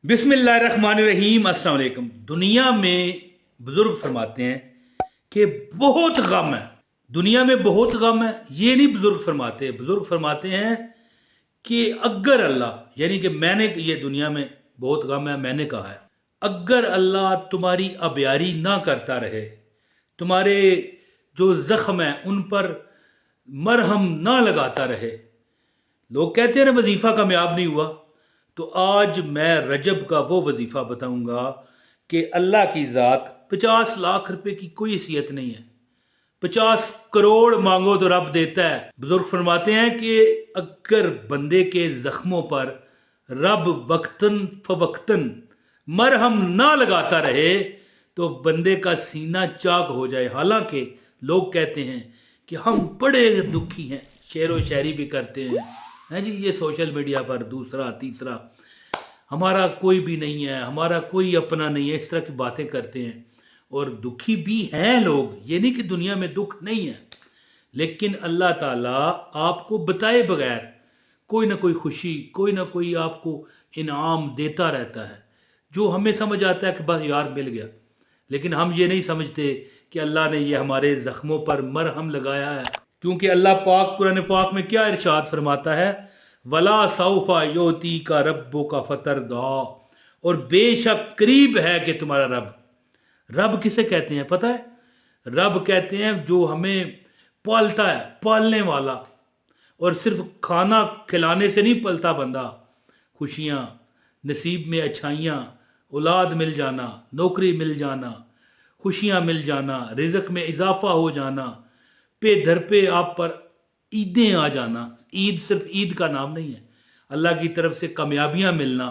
बिस्मिल्लाहिर्रहमानिर्रहीम। अस्सलाम वालेकुम। दुनिया में बुजुर्ग फरमाते हैं कि बहुत गम है, दुनिया में बहुत गम है। ये नहीं बुजुर्ग फरमाते, बुजुर्ग फरमाते हैं कि अगर अल्लाह, यानी कि मैंने, ये दुनिया में बहुत गम है, मैंने कहा है, अगर अल्लाह तुम्हारी अबियारी ना करता रहे, तुम्हारे जो जख्म है उन पर मरहम ना लगाता रहे। लोग कहते हैं ना वजीफा कामयाब नहीं हुआ, तो आज मैं रजब का वो वजीफा बताऊंगा कि अल्लाह की ज़ात 50 लाख रुपए की कोई हैसियत नहीं है, 50 करोड़ मांगो तो रब देता है। बुजुर्ग फरमाते हैं कि अगर बंदे के जख्मों पर रब वक्तन फवक्तन मरहम ना लगाता रहे तो बंदे का सीना चाक हो जाए। हालांकि लोग कहते हैं कि हम बड़े दुखी हैं, शेर व शायरी भी करते हैं जी, ये सोशल मीडिया पर दूसरा तीसरा, हमारा कोई भी नहीं है, हमारा कोई अपना नहीं है, इस तरह की बातें करते हैं। और दुखी भी हैं लोग, ये नहीं कि दुनिया में दुख नहीं है, लेकिन अल्लाह ताला आपको बताए बगैर कोई ना कोई खुशी, कोई ना कोई आपको इनाम देता रहता है, जो हमें समझ आता है कि बस यार मिल गया। लेकिन हम ये नहीं समझते कि अल्लाह ने ये हमारे जख्मों पर मरहम लगाया है, क्योंकि अल्लाह पाक कुरान पाक में क्या इरशाद फरमाता है, वला सौफा योती का रब्बो का फतर दा, और बेशक करीब है कि तुम्हारा रब। रब किसे कहते हैं पता है? रब कहते हैं जो हमें पालता है, पालने वाला। और सिर्फ खाना खिलाने से नहीं पलता बंदा, खुशियाँ, नसीब में अच्छाइयाँ, औलाद मिल जाना, नौकरी मिल जाना, खुशियाँ मिल जाना, रिज़्क में इजाफा हो जाना, पे दर पे आप पर ईदें आ जाना। ईद सिर्फ ईद का नाम नहीं है, अल्लाह की तरफ से कामयाबियाँ मिलना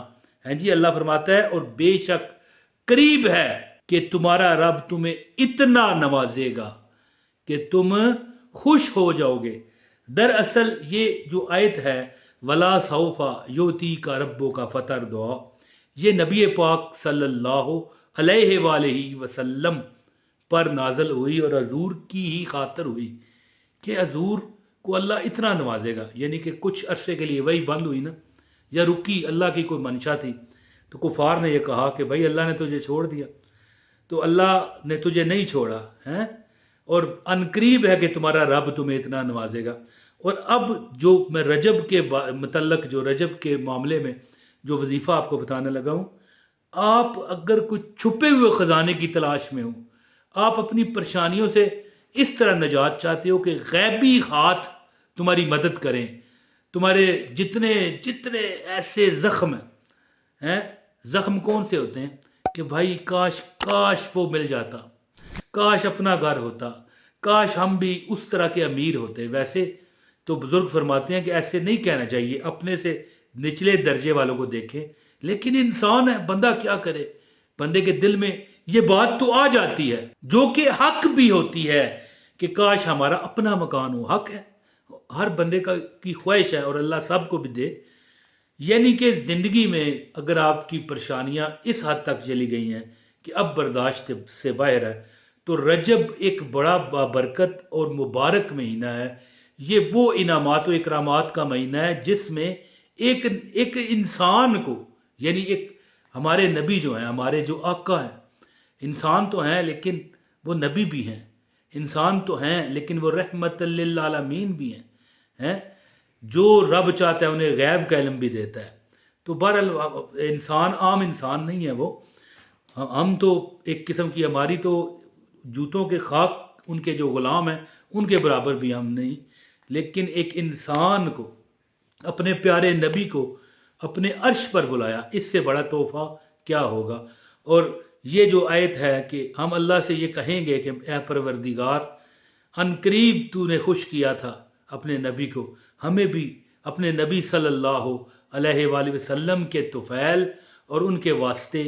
है जी। अल्लाह फरमाता है और बेशक करीब है कि तुम्हारा रब तुम्हें इतना नवाजेगा कि तुम खुश हो जाओगे। दरअसल ये जो आयत है वला सौफा योती का रब्बो का फतर दुआ, ये नबी पाक सल्लल्लाहु अलैहि वसल्लम पर नाजल हुई और हजूर की ही खातर हुई कि हजूर को अल्लाह इतना नवाजेगा। यानी कि कुछ अरसे के लिए वही बंद हुई ना, या रुकी, अल्लाह की कोई मंशा थी। तो कुफार ने यह कहा कि भाई अल्लाह ने तुझे छोड़ दिया, तो अल्लाह ने तुझे नहीं छोड़ा है, और अनकरीब है कि तुम्हारा रब तुम्हें इतना नवाजेगा। और अब जो मैं रजब के मतलब, जो रजब के मामले में जो वजीफ़ा आपको बताने लगा हूँ, आप अगर कुछ छुपे हुए ख़जाने की तलाश में हो, आप अपनी परेशानियों से इस तरह निजात चाहते हो कि गैबी हाथ तुम्हारी मदद करें, तुम्हारे जितने जितने ऐसे जख्म हैं, जख्म कौन से होते हैं कि भाई काश काश वो मिल जाता, काश अपना घर होता, काश हम भी उस तरह के अमीर होते। वैसे तो बुजुर्ग फरमाते हैं कि ऐसे नहीं कहना चाहिए, अपने से निचले दर्जे वालों को देखें, लेकिन इंसान है, बंदा क्या करे, बंदे के दिल में ये बात तो आ जाती है, जो कि हक भी होती है कि काश हमारा अपना मकान हो। हक है, हर बंदे का की ख्वाहिश है, और अल्लाह सबको भी दे। यानी कि ज़िंदगी में अगर आपकी परेशानियां इस हद तक चली गई हैं कि अब बर्दाश्त से बाहर है, तो रजब एक बड़ा बाबरकत और मुबारक महीना है। ये वो इनामात व इकरामात का महीना है जिसमें एक एक इंसान को, यानी एक हमारे नबी जो हैं, हमारे जो आका हैं, इंसान तो हैं लेकिन वो नबी भी हैं, इंसान तो हैं लेकिन वो रहमत लिल आलमीन भी हैं। जो रब चाहता है उन्हें गैब का इल्म भी देता है। तो बहरहाल इंसान आम इंसान नहीं है वो, हम तो एक किस्म की, हमारी तो जूतों के खाक उनके जो ग़ुलाम हैं उनके बराबर भी हम नहीं। लेकिन एक इंसान को, अपने प्यारे नबी को अपने अर्श पर बुलाया, इससे बड़ा तोहफा क्या होगा। और ये जो आयत है कि हम अल्लाह से ये कहेंगे कि ए परवरदिगार, अनकरीब तूने खुश किया था अपने नबी को, हमें भी अपने नबी सल्लल्लाहु अलैहि वसल्लम के तुफ़ैल और उनके वास्ते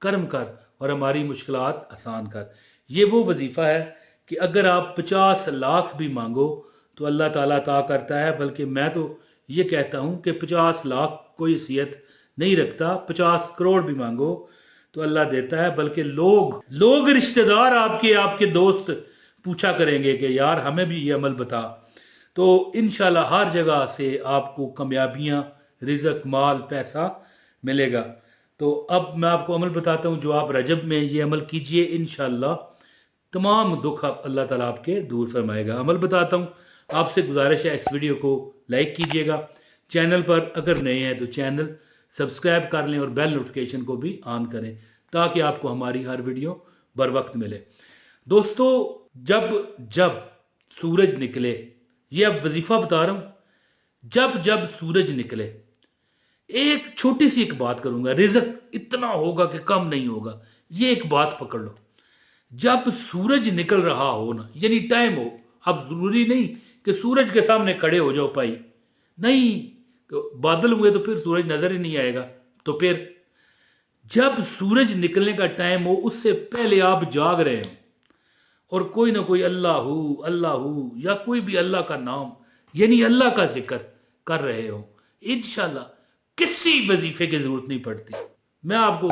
करम कर और हमारी मुश्किलात आसान कर। ये वो वजीफ़ा है कि अगर आप 50 लाख भी मांगो तो अल्लाह ताला अता करता है। बल्कि मैं तो ये कहता हूँ कि 50 लाख कोई हैसियत नहीं रखता, 50 करोड़ भी मांगो तो अल्लाह देता है। बल्कि लोग रिश्तेदार आपके आपके दोस्त पूछा करेंगे कि यार हमें भी ये अमल बता। तो इंशाल्लाह हर जगह से आपको कामयाबियाँ, रिज़्क, माल, पैसा मिलेगा। तो अब मैं आपको अमल बताता हूँ, जो आप रजब में ये अमल कीजिए, इंशाअल्लाह तमाम दुख अल्लाह ताला आपके दूर फरमाएगा। अमल बताता हूँ, आपसे गुजारिश है इस वीडियो को लाइक कीजिएगा, चैनल पर अगर नए हैं तो चैनल सब्सक्राइब कर लें और बेल नोटिफिकेशन को भी ऑन करें ताकि आपको हमारी हर वीडियो बर वक्त मिले। दोस्तों, जब जब सूरज निकले, ये अब वजीफा बता रहा हूँ, जब जब सूरज निकले, एक छोटी सी एक बात करूंगा, रिज़्क इतना होगा कि कम नहीं होगा, ये एक बात पकड़ लो। जब सूरज निकल रहा हो ना, यानी टाइम हो, अब जरूरी नहीं कि सूरज के सामने खड़े हो जाओ भाई, नहीं, बादल हुए तो फिर सूरज नजर ही नहीं आएगा। तो फिर जब सूरज निकलने का टाइम हो, उससे पहले आप जाग रहे हो और कोई ना कोई अल्लाह या कोई भी अल्लाह का नाम यानी अल्लाह का जिक्र कर रहे हो, इंशाल्लाह किसी वजीफे की जरूरत नहीं पड़ती। मैं आपको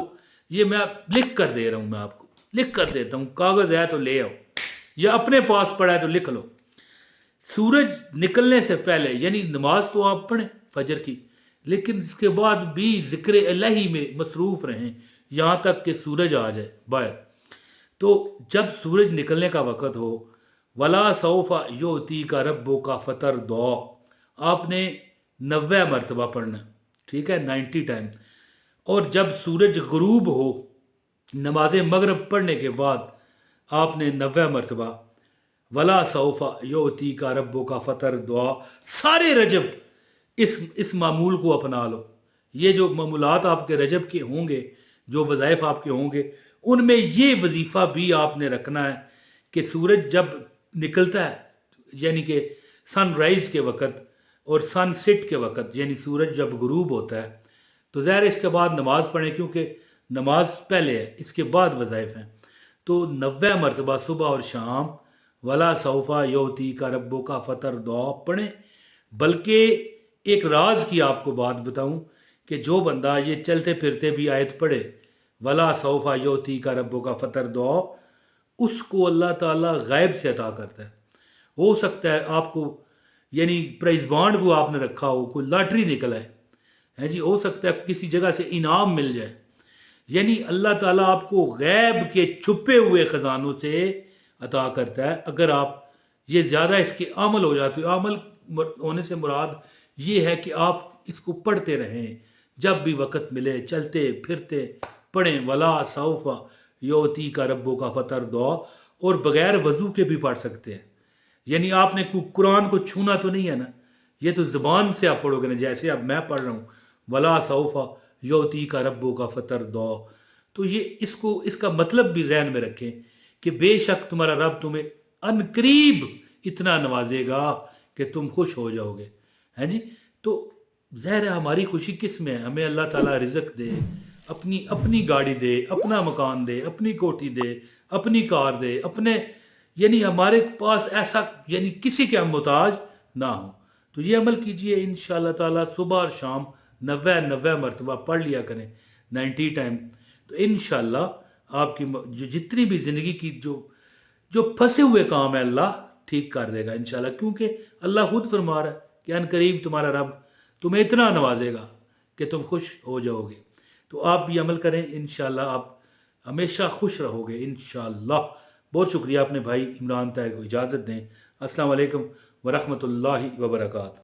ये मैं लिख कर दे रहा हूं, मैं आपको लिख कर देता हूं, कागज है तो ले आओ या अपने पास पड़ा है तो लिख लो। सूरज निकलने से पहले यानी नमाज तो आप पढ़ें फजर की, लेकिन इसके बाद भी जिक्र इलाही में मसरूफ रहें यहां तक कि सूरज आ जाए बाहर। तो जब सूरज निकलने का वक़्त हो, वला सौफा योती का रब्बो का फतर दो, आपने 90 मरतबा पढ़ना, ठीक है, 90 टाइम। और जब सूरज गुरूब हो, नमाज मगरब पढ़ने के बाद आपने 90 मरतबा वला सौफा योती का रब्बो का फतर दुआ, सारे रजब इस मामूल को अपना लो। ये जो मामूलात आपके रजब के होंगे, जो वज़ाइफ आपके होंगे, उनमें ये वजीफ़ा भी आपने रखना है कि सूरज जब निकलता है यानी कि सनराइज के वक़्त और सनसेट के वक़्त, यानी सूरज जब गुरूब होता है तो ज़ाहिर इसके बाद नमाज पढ़ें, क्योंकि नमाज पहले है, इसके बाद वज़ाइफ हैं। तो 90 मरतबा सुबह और शाम वला सौफा योती का रब्बो का फतर दुआ पढ़ें। बल्कि एक राज की आपको बात बताऊं कि जो बंदा ये चलते फिरते भी आयत पढ़े, वला सौफा योती का रब्बो का फतर दुआ, उसको अल्लाह ताला गायब से अता करता है। हो सकता है आपको यानी प्राइज बॉन्ड को आपने रखा हो, कोई लॉटरी निकला है जी, हो सकता है किसी जगह से इनाम मिल जाए, यानी अल्लाह ताला आपको गैब के छुपे हुए खजानों से अता करता है। अगर आप ये ज़्यादा इसके अमल हो जाते हो, अमल होने से मुराद ये है कि आप इसको पढ़ते रहें, जब भी वक़्त मिले चलते फिरते पढ़ें, वला सौफा योती का रब्बो का फतर दुआ, और बगैर वजू के भी पढ़ सकते हैं। यानी आपने कुरान को छूना तो नहीं है ना, ये तो ज़ुबान से आप पढ़ोगे ना, जैसे अब मैं पढ़ रहा हूँ वला सौफा योती का रब्बो का फतर दुआ। तो ये इसका मतलब भी जहन में रखें कि बेशक तुम्हारा रब तुम्हें अनकरीब इतना नवाजेगा कि तुम खुश हो जाओगे, हैं जी। तो ज़ाहिर है हमारी खुशी किस में है, हमें अल्लाह ताला रिज़्क दे, अपनी अपनी गाड़ी दे, अपना मकान दे, अपनी कोठी दे, अपनी कार दे, अपने यानी हमारे पास ऐसा यानी किसी के हम मोहताज ना हो। तो ये अमल कीजिए इंशाअल्लाह ताला, सुबह और शाम 90 मरतबा पढ़ लिया करें 90 टाइम। तो इंशाअल्लाह आपकी जो जितनी भी ज़िंदगी की जो जो फंसे हुए काम है अल्लाह ठीक कर देगा इंशाअल्लाह, क्योंकि अल्लाह खुद फरमा रहा है कि अनकरीब तुम्हारा रब तुम्हें इतना नवाजेगा कि तुम खुश हो जाओगे। तो आप भी अमल करें, इंशाअल्लाह आप हमेशा खुश रहोगे इंशाअल्लाह। बहुत शुक्रिया, अपने भाई इमरान ताहिर को इजाज़त दें। अस्सलाम वालेकुम वरहमतुल्लाहि वबरकातुहू।